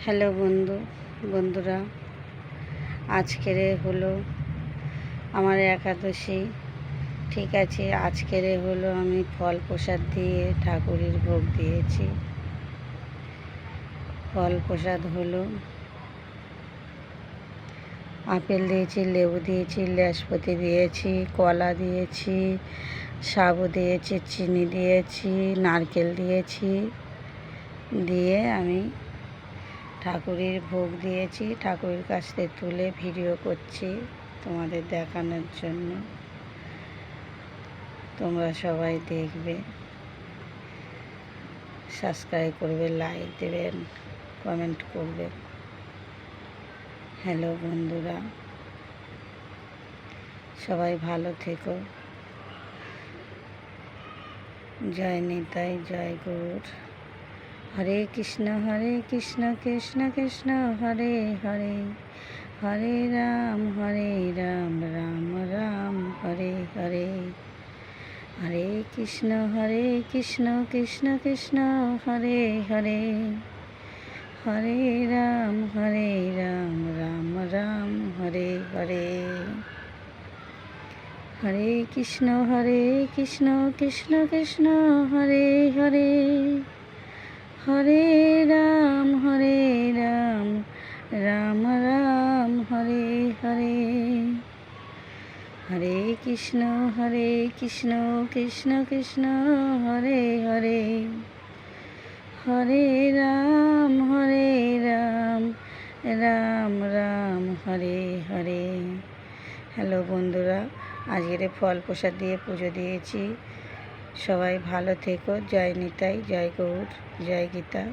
Hello বন্ধুরা, আজকের হলো আমার একাদশী। ঠিক আছে, আজকের হলো আমি ফল প্রসাদ দিয়ে ঠাকুরের ভোগ দিয়েছি। ফল প্রসাদ হলো আপেল দিয়েছি, লেবু দিয়েছি, নাশপাতি দিয়েছি, কলা দিয়েছি, সাবু দিয়েছি, চিনি দিয়েছি, নারকেল দিয়েছি, দিয়ে আমি ঠাকুরের ভোগ দিয়েছি। ঠাকুরের কাছ থেকে তুলে ভিডিও করছি তোমাদের দেখানোর জন্য। তোমরা সবাই দেখবে, সাবস্ক্রাইব করবে, লাইক দেবেন, কমেন্ট করবে। হ্যালো বন্ধুরা, সবাই ভালো থেকো। জয় নিতাই, জয় গৌর। হরে কৃষ্ণ কৃষ্ণ কৃষ্ণ হরে হরে, হরে রাম রাম রাম হরে হরে। হরে কৃষ্ণ কৃষ্ণ কৃষ্ণ হরে হরে, হরে রাম রাম রাম হরে হরে। হরে কৃষ্ণ কৃষ্ণ কৃষ্ণ হরে হরে, হরে রাম রাম রাম হরে হরে। হরে কৃষ্ণ কৃষ্ণ কৃষ্ণ হরে হরে, হরে রাম রাম রাম হরে হরে। হ্যালো বন্ধুরা, আজকের ফল প্রসাদ দিয়ে পুজো দিয়েছি। সবাই ভালো থেকো। জয় নিতাই, জয় গৌর, জয় গীতা।